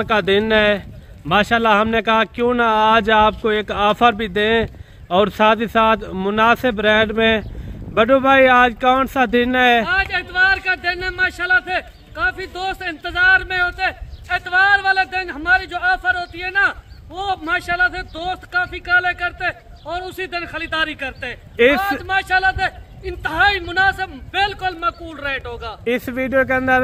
का दिन है माशाल्लाह, हमने कहा क्यों ना आज आपको एक ऑफर भी दें और साथ ही साथ मुनासिब रेट में। बड्डू भाई आज कौन सा दिन है? आज इतवार का दिन है माशाल्लाह से। काफी दोस्त इंतजार में होते। इतवार वाले दिन हमारी जो ऑफर होती है ना, वो माशाल्लाह से दोस्त काफी काले करते और उसी दिन खरीदारी करते। आज माशाल्लाह से इंतहाई मुनासिब बिल्कुल मकबूल रेट होगा। इस वीडियो के अंदर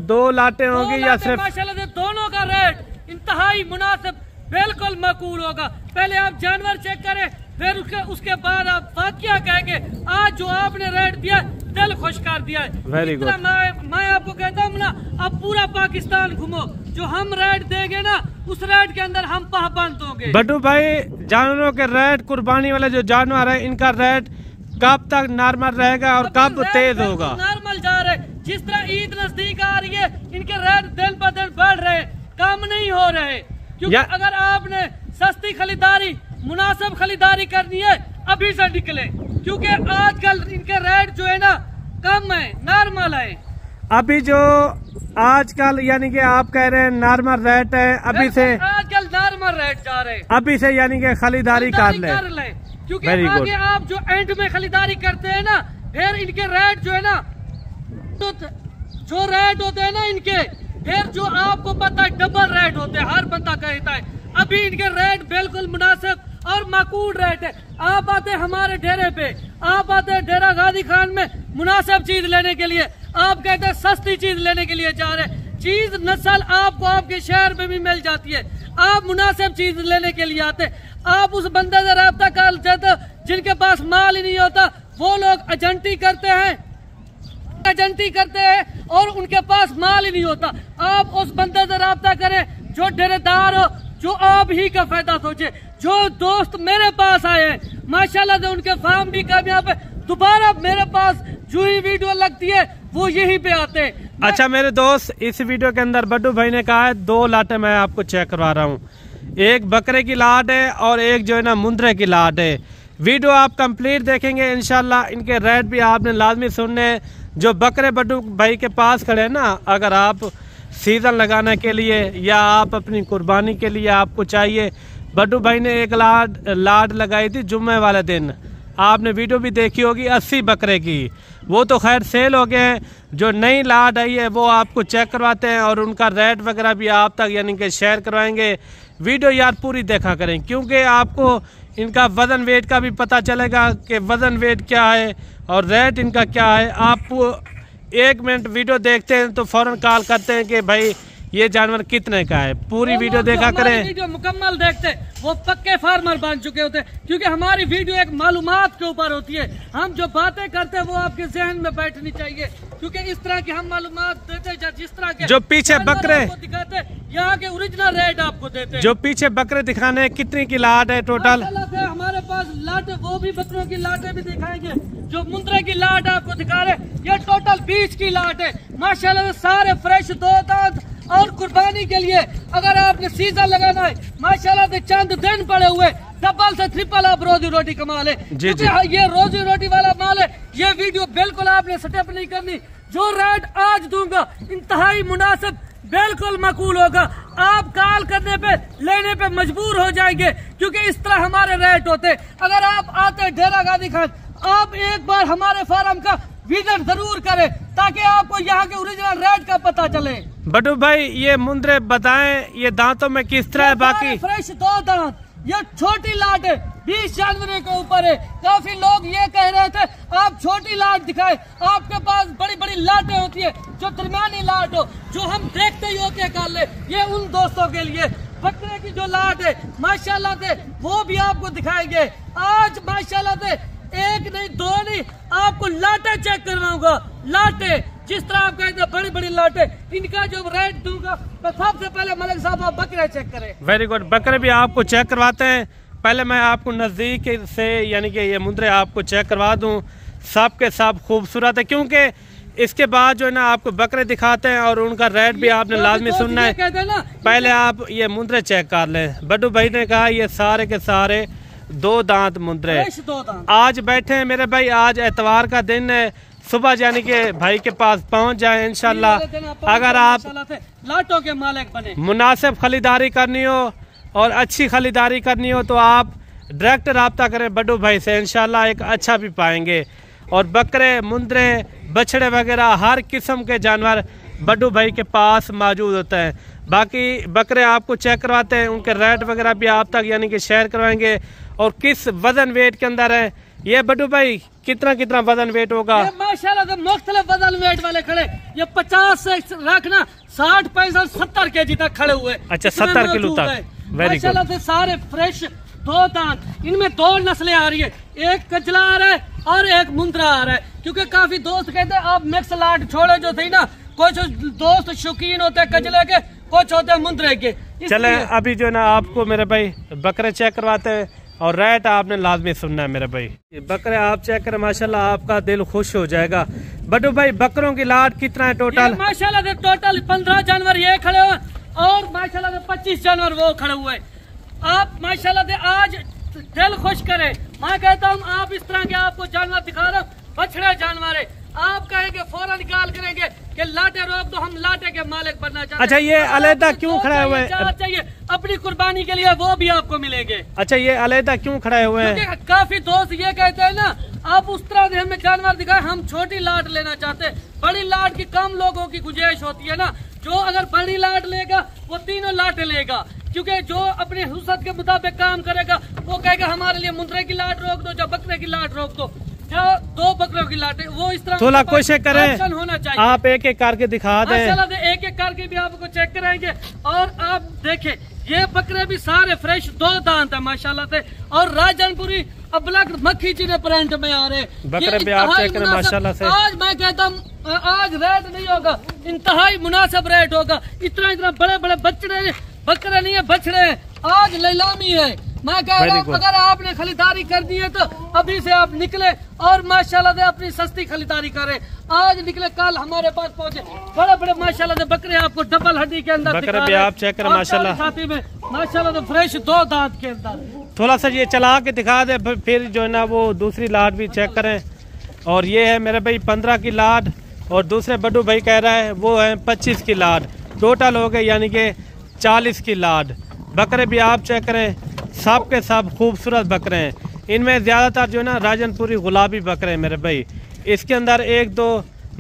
2 लाटें होंगी या सिर्फ? माशाल्लाह से दोनों का रेट इंतहाई मुनासिब बिल्कुल मकबूल होगा। पहले आप जानवर चेक करें, फिर उसके बाद आप वाकया कहेंगे। आज जो आपने रेट दिया दिल खुश कर दिया है। Very good. मैं आपको कहता हूँ ना, अब पूरा पाकिस्तान घूमो, जो हम रेट देंगे ना उस रेट के अंदर हम पाबंद होंगे। बड्डू भाई जानवरों के रेट, कुर्बानी वाले जो जानवर है इनका रेट कब तक नॉर्मल रहेगा और कब तेज होगा? नॉर्मल जा रहे। जिस तरह ईद नजदीक आ रही है, इनके रेट दिन ब दिन बढ़ रहे, कम नहीं हो रहे। क्योंकि अगर आपने सस्ती खरीदारी, मुनासिब खरीदारी करनी है अभी से निकले, क्योंकि आजकल इनके रेट जो है ना कम है, नॉर्मल है। अभी जो आजकल यानी कि आप कह रहे हैं नॉर्मल रेट है, अभी से आजकल नॉर्मल रेट जा रहे हैं। अभी से यानी कि खरीदारी कर ले। क्योंकि आगे आप जो एंड में खरीदारी करते हैं ना, फिर इनके रेट जो है ना, तो जो रेट होते हैं ना इनके, फिर जो आपको पता है डबल रेट होते हैं, हर बंदा कहता है। अभी इनके रेट बिल्कुल मुनासिब और माकूल रेट है। आप आते हमारे डेरे पे, आप आते डेरा गाजी खान में मुनासिब चीज लेने के लिए, आप कहते हैं सस्ती चीज लेने के लिए जा रहे। चीज नस्ल आपको आपके शहर में भी मिल जाती है। आप मुनासिब चीज लेने के लिए आते, आप उस बंदे से रब्ता कर देते जिनके पास माल ही नहीं होता। वो लोग एजेंटी करते हैं और उनके पास माल ही नहीं होता। आप उस बंदे से रब्ता करें जो डेरेदार हो, जो आप ही का फायदा सोचे। जो दोस्त मेरे पास आए हैं माशाल्लाह से उनके फार्म भी कामयाब है। दोबारा मेरे पास जो ही वीडियो लगती है वो यहीं पे आते हैं। अच्छा मेरे दोस्त, इस वीडियो के अंदर बड्डू भाई ने कहा है 2 लाटें मैं आपको चेक करवा रहा हूँ। एक बकरे की लाट है और एक जो है ना मुंद्रे की लाट है। वीडियो आप कंप्लीट देखेंगे इंशाल्लाह। इनके रेट भी आपने लाजमी सुनने। जो बकरे बड्डू भाई के पास खड़े हैं ना, अगर आप सीजन लगाने के लिए या आप अपनी कुर्बानी के लिए आपको चाहिए, बड्डू भाई ने एक लाट लगाई थी जुम्मे वाले दिन, आपने वीडियो भी देखी होगी, 80 बकरे की। वो तो खैर सेल हो गए हैं। जो नई लाट आई है वो आपको चेक करवाते हैं और उनका रेट वगैरह भी आप तक यानी कि शेयर करवाएंगे। वीडियो यार पूरी देखा करें, क्योंकि आपको इनका वजन वेट का भी पता चलेगा कि वजन वेट क्या है और रेट इनका क्या है। आप 1 मिनट वीडियो देखते हैं तो फौरन कॉल करते हैं कि भाई ये जानवर कितने का है। पूरी वीडियो देखा करें। वीडियो मुकम्मल देखते वो पक्के फार्मर बन चुके होते, क्योंकि हमारी वीडियो एक मालूमात के ऊपर होती है। हम जो बातें करते हैं वो आपके जहन में बैठनी चाहिए, क्योंकि इस तरह की हम मालूमात देते हैं। जिस तरह के जो पीछे बकरे दिखाते यहाँ के ओरिजिनल रेट आपको देते हैं। जो पीछे बकरे दिखाने, कितनी की लाट है टोटल? हमारे पास लाट, वो भी बकरों की लाटें भी दिखाएंगे। जो मुंद्रे की लाट आपको दिखा रहे, ये टोटल 20 की लाट है माशाल्लाह। सारे फ्रेश 2 दांत और कुर्बानी के लिए अगर आपने सीजन लगाना है माशाल्लाह से चंद दिन पड़े हुए, डबल से ट्रिपल आप रोजी रोटी कमा ले। ये रोजी रोटी वाला माल है। ये वीडियो बिल्कुल आपने स्टेप नहीं करनी। जो रेट आज दूंगा इंतहाई मुनासिब बिल्कुल मकबूल होगा। आप कॉल करने पे लेने पे मजबूर हो जाएंगे, क्योंकि इस तरह हमारे रेट होते। अगर आप आते डेरा गाजी खान, आप एक बार हमारे फार्म का विजिट जरूर करें ताकि आपको यहाँ के ओरिजिनल रेट का पता चले। बड्डू भाई ये मुंद्रे बताएं, ये दांतों में किस तरह है? बाकी फ्रेश 2 दांत, ये छोटी लाट है, 20 जानवरों के ऊपर है। काफी लोग ये कह रहे थे आप छोटी लाट दिखाए, आपके पास बड़ी बड़ी लाटें होती है। जो दरमियानी लाट हो, जो हम देखते ही होते कर ले, ये उन दोस्तों के लिए। बकरे की जो लाट है माशाल्लाह से वो भी आपको दिखाएंगे। आज माशाल्लाह से 1 नहीं 2 नहीं, आपको लाटें चेक करवाऊंगा। लाटें जिस तरह आप कहते हैं बड़ी बड़ी लाटें, इनका जो रेट दूंगा तो सबसे पहले मलिक साहब आप बकरे चेक करें। Very good. बकरे भी आपको चेक करवाते हैं। पहले मैं आपको नज़दीक से यानी कि ये मुंद्रे आपको चेक करवा दूं। सब के सब खूबसूरत है, क्योंकि इसके बाद जो है ना आपको बकरे दिखाते हैं और उनका रेट भी आपने लाजमी सुनना है। पहले आप ये मुंद्रे चेक कर लें। बड्डू भाई ने कहा ये सारे के सारे 2 दांत मुंद्रे। आज बैठे हैं मेरे भाई, आज एतवार का दिन है, सुबह यानी कि भाई के पास पहुंच जाए इंशाल्लाह। अगर आप लाटों के मालिक बने, मुनासिब खरीदारी करनी हो और अच्छी खरीदारी करनी हो तो आप डायरेक्ट रब्ता करें बड्डू भाई से, इंशाल्लाह एक अच्छा भी पाएंगे। और बकरे, मुंदरे, बछड़े वगैरह हर किस्म के जानवर बड्डू भाई के पास मौजूद होते हैं। बाकी बकरे आपको चेक करवाते हैं, उनके रेट वगैरह भी आप तक यानी कि शेयर करवाएंगे और किस वजन वेट के अंदर है। ये बड्डू भाई कितना कितना वजन वेट होगा? माशाल्लाह से मुख्तलिफ वजन वेट वाले खड़े, ये 50 से रखना 60, 65, 70 kg तक खड़े हुए। अच्छा, 70 किलो तक। माशाल्लाह से सारे फ्रेश, 2 दांत, इनमें 2 नस्लें आ रही है, एक कजला आ रहा है और एक मुंद्रा आ रहा है। क्योंकि काफी दोस्त कहते हैं आप मिक्स लाट छोड़े जो थे ना, कुछ दोस्त शौकीन होते हैं कजले के, कुछ होते हैं मुंद्रे के। चले अभी जो है ना आपको मेरे भाई बकरे चेक करवाते हैं और रेट आपने लाजमी सुनना है मेरे भाई। बकरे आप चेक करें, माशाल्लाह आपका दिल खुश हो जाएगा। बड्डू भाई बकरों की लाट कितना है टोटल? माशाल्लाह से टोटल 15 जानवर ये खड़े हुए और माशाल्लाह से 25 जानवर वो खड़े हुए। आप माशाल्लाह से आज दिल खुश करें। मैं कहता हूँ आप इस तरह के आपको जानवर दिखा रहा हूँ, बछड़े जानवर है, आप कहेंगे फौरन निकाल करेंगे कि लाटे रोक दो, हम लाटे के मालिक बनना चाहते हैं। अच्छा, ये अलहदा क्यों खड़े हुए हैं? चाहिए अपनी कुर्बानी के लिए, वो भी आपको मिलेंगे। अच्छा, ये अलहदा क्यों खड़े हुए हैं? काफी दोस्त ये कहते हैं ना आप उस तरह से हमें जानवर दिखाए, हम छोटी लाट लेना चाहते हैं। बड़ी लाट की कम लोगों की गुंजाइश होती है ना, जो अगर बड़ी लाट लेगा वो तीनों लाटें लेगा, क्योंकि जो अपने हुसत के मुताबिक काम करेगा वो कहेगा हमारे लिए मुंद्रे की लाट रोक दो, जो बकरे की लाट रोक दो, जो 2 बकरों की लाटे, वो इस तरह थोड़ा कोशिश करें होना चाहिए। आप एक एक करके दिखा दें। एक एक करके भी आपको चेक कराएंगे। और आप देखें ये बकरे भी सारे फ्रेश, 2 दांत है माशाल्लाह से, और राजनपुरी अबलग मक्खी चीने प्रिंट में आ रहे बकरे भी आप चेक करें माशाल्लाह से। आज मैं कहता हूँ आज रेट नहीं होगा, इंतहाई मुनासिब रेट होगा। इतना बड़े बड़े बकरे नहीं है, बछड़े हैं, आज नीलामी है। मैं कह रहा हूँ अगर आपने खरीदारी कर दी है तो अभी से आप निकले और माशाल्लाह से अपनी सस्ती खरीदारी करें। आज निकले, कल हमारे पास पहुंचे बड़े बड़े माशाल्लाह से बकरे, आपको डबल हड्डी के अंदर बकरे भी आप चेक करें माशाल्लाह, साथी में माशाल्लाह से फ्रेश 2 दांत के अंदर। थोड़ा सा ये चला के दिखा दे, फिर जो है ना वो दूसरी लाट भी चेक करें। और ये है मेरे भाई 15 की लाट और दूसरे बड्डू भाई कह रहा है वो है 25 की लाट, टोटल हो गए यानी कि 40 की लाट। बकरे भी आप चेक करें, सब के सब खूबसूरत बकरे हैं। इनमें ज़्यादातर जो है ना राजनपुरी गुलाबी बकरे हैं मेरे भाई। इसके अंदर 1-2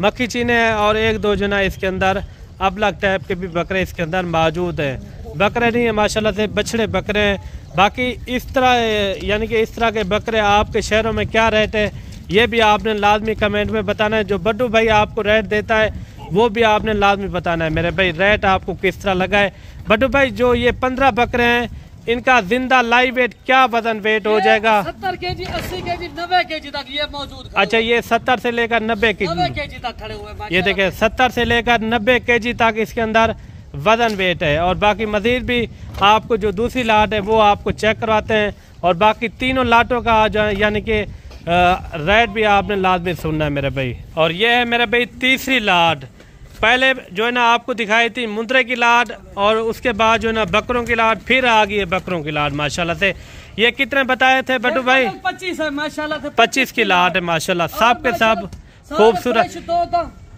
मक्खी चीने हैं और 1-2 जो ना इसके अंदर अबलग टाइप के भी बकरे इसके अंदर मौजूद हैं। बकरे नहीं है माशाल्लाह से, बछड़े बकरे हैं। बाकी इस तरह यानी कि इस तरह के बकरे आपके शहरों में क्या रेट है ये भी आपने लाजमी कमेंट में बताना है। जो बड्डू भाई आपको रेट देता है वो भी आपने लाजमी बताना है मेरे भाई, रेट आपको किस तरह लगा है। बड्डू भाई जो ये 15 बकरे हैं इनका जिंदा लाइव वेट क्या वजन वेट हो जाएगा? 70 kg, 80 kg, 90 kg तक ये मौजूद। अच्छा, ये 70 से लेकर 90 kg तक खड़े हुए। ये देखें 70 से लेकर 90 kg तक इसके अंदर वजन वेट है। और बाकी मजीद भी आपको जो दूसरी लाट है वो आपको चेक करवाते हैं और बाकी तीनों लाटों का यानी कि रेट भी आपने लाजमी सुनना है मेरे भाई। और ये है मेरे भाई तीसरी लाट। पहले जो है ना आपको दिखाई थी मुंद्रे की लाट और उसके बाद जो है ना बकरों की लाट, फिर आ गई है बकरों की लाट माशाल्लाह से। ये कितने बताए थे बड्डू भाई? 25 है माशाल्लाह से, 25 की लाट है माशाल्लाह, सब के सब खूबसूरत।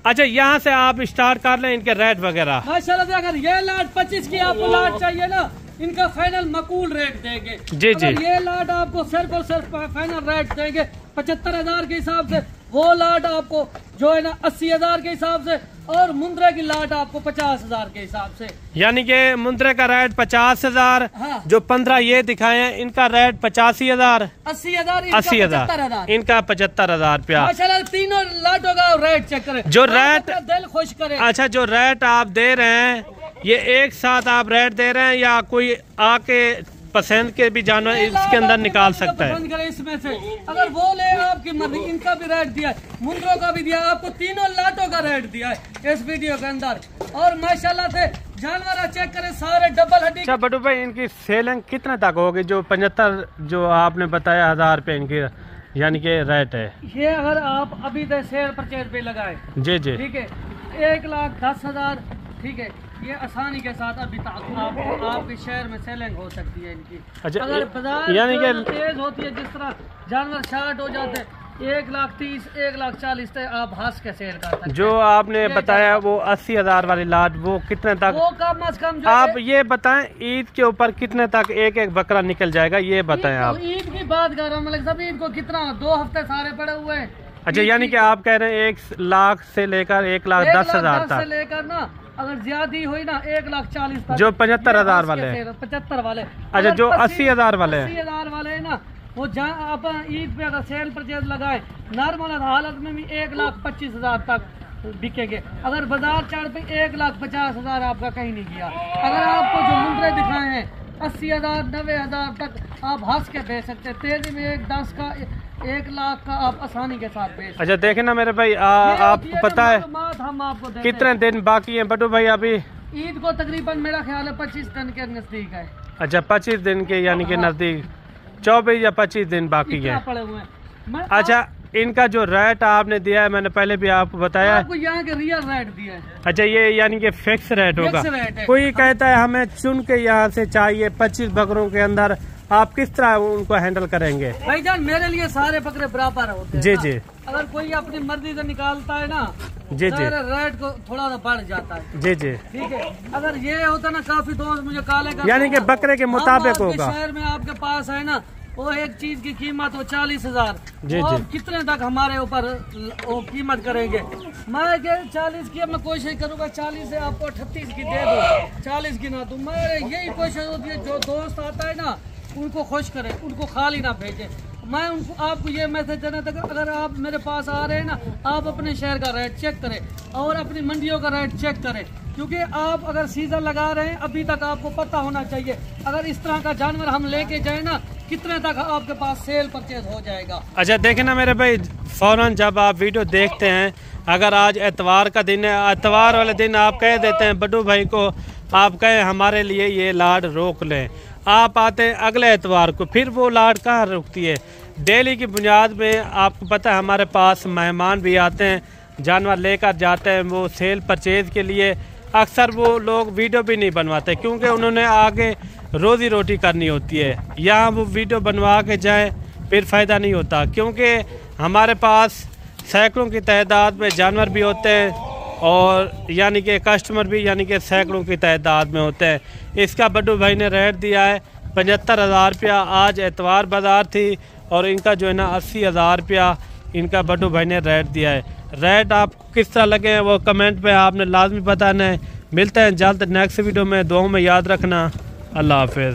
अच्छा, यहाँ से आप स्टार्ट कर लें इनके रेट वगैरह माशाल्लाह से। अगर ये लाट 25 की आपको लाट चाहिए ना, इनका फाइनल मकूल रेट देंगे। जी जी, ये लाट आपको सिर्फ और सिर्फ फाइनल रेट देंगे 75,000 के हिसाब से। वो लाट आपको जो है ना 80,000 के हिसाब से और मुंद्रे की लाट आपको 50,000 के हिसाब से। यानी कि मुंद्रे का रेट 50,000। हाँ। जो 15 ये दिखाए हैं इनका रेट 85,000, 80,000, 80,000, इनका 75,000 रुपया। माशाल्लाह तीनों लाटों का रेट चेक करें, जो रेट दिल खुश करें। अच्छा, जो रेट आप दे रहे हैं ये एक साथ आप रेट दे रहे हैं या कोई आके पसंद के भी जानवर इसके अंदर निकाल सकता है? इसमें से अगर वो ले आपकी मर्जी, इनका भी रेट दिया है, मुंद्रों का भी दिया है, आपको तीनों लाटों का रेट दिया है इस वीडियो के अंदर। और माशाल्लाह से जानवर चेक करें सारे डबल हड्डी। अच्छा बड्डू भाई, इनकी सेलिंग कितना तक होगी? जो 75 जो आपने बताया 1000 रुपये इनकी यानी कि रेट है, ये अगर आप अभी शेयर परचेज पे लगाए, जी जी, ठीक है, 1,10,000, ठीक है, ये आसानी के साथ अभी आपके शहर में सेलिंग हो सकती है इनकी। अच्छा, अगर बाजार यानी कि तेज होती है, जिस तरह जानवर शार्ट हो जाते हैं, 1,30,000 1,40,000 तक आप हंस के सेल कर सकते हैं। जो आपने बताया वो 80,000 वाली लाट, वो कितने तक? वो कम अज कम जो आप ये बताएं ईद के ऊपर कितने तक एक एक बकरा निकल जाएगा, ये बताएं आप। ईद की बात कर रहा हूँ, मतलब सब ईद को कितना 2 हफ्ते सारे पड़े हुए हैं। अच्छा, यानी कि आप कह रहे हैं 1 लाख से लेकर 1,10,000 तक, से लेकर ना अगर ज्यादा हुई ना 1,40,000 तक, जो 75,000 वाले, 75 वाले। अच्छा, जो 80,000 वाले, 80,000 वाले है ना, वो जहाँ आप ईद पे अगर सेल परचेज लगाए नॉर्मल हालत में भी 1,25,000 तक बिकेंगे। अगर बाजार चार्ट पे 1,50,000 आपका कहीं नहीं गया। अगर आपको जो मुंद्रे दिखाए हैं 80,000 90,000 तक आप हंस के बेच सकते हैं। तेजी में 1,10 का 1,00,000 का आप आसानी के साथ बेच। अच्छा देखे ना मेरे भाई, आपको पता है हम आपको कितने दिन बाकी हैं बड्डू भाई? अभी ईद को तकरीबन मेरा ख्याल है 25 दिन के नजदीक है। अच्छा, 25 दिन के, यानी कि नजदीक 24 या 25 दिन बाकी है। पड़े हुए हैं। अच्छा, इनका जो रेट आपने दिया है, मैंने पहले भी आपको बताया, आपको यहाँ के रियल रेट दिया है। अच्छा, ये यानी कि फिक्स रेट होगा। रेट है। कोई कहता है हमें चुन के यहाँ से चाहिए 25 बकरों के अंदर, आप किस तरह उनको हैंडल करेंगे? भाईजान मेरे लिए सारे बकरे बराबर होते हैं। जी जी। अगर कोई अपनी मर्जी से निकालता है ना, जी जी, रेट को थोड़ा सा बढ़ जाता है। जी जी, ठीक है। अगर ये होता ना, काफी दोस्त मुझे काले का, यानी कि बकरे के मुताबिक होगा। शहर में आपके पास है ना, वो एक चीज की कीमत हो 40,000, जी जी, कितने तक हमारे ऊपर वो कीमत करेंगे? मैं 40 की मैं कोशिश करूंगा 40 से आपको 38 की दे दो, 40 की ना दूं। मेरे यही कोशिश होती है, जो दोस्त आता है ना उनको खुश करें, उनको खाली ना भेजे। मैं उनको आपको ये मैसेज देना था, अगर आप मेरे पास आ रहे हैं ना, आप अपने शहर का रेट चेक करें और अपनी मंडियों का रेट चेक करें, क्योंकि आप अगर सीजन लगा रहे हैं अभी तक आपको पता होना चाहिए। अगर इस तरह का जानवर हम लेके जाए ना, कितने तक आपके पास सेल परचेज हो जाएगा। अच्छा देखे ना मेरे भाई, फौरन जब आप वीडियो देखते हैं, अगर आज एतवार का दिन है, एतवार वाले दिन आप कह देते हैं बड्डू भाई को, आप कहें हमारे लिए ये लाट रोक लें, आप आते हैं अगले एतवार को, फिर वो लाट कहाँ रुकती है? डेली की बुनियाद में आपको पता है हमारे पास मेहमान भी आते हैं, जानवर लेकर जाते हैं वो सेल परचेज के लिए। अक्सर वो लोग वीडियो भी नहीं बनवाते, क्योंकि उन्होंने आगे रोज़ी रोटी करनी होती है। यहाँ वो वीडियो बनवा के जाएं फिर फ़ायदा नहीं होता, क्योंकि हमारे पास सैकड़ों की तादाद में जानवर भी होते हैं और यानी कि कस्टमर भी यानी कि सैकड़ों की तादाद में होते हैं। इसका बड्डू भाई ने रेट दिया है 75,000 रुपया। आज एतवार बाज़ार थी और इनका जो है ना 80,000 रुपया इनका बड्डू भाई ने रेट दिया है। रेट आपको किस तरह लगे हैं वो कमेंट पे आपने लाजमी बताना है। मिलते हैं जल्द नेक्स्ट वीडियो में, दुआओं में याद रखना। अल्लाह हाफिज़।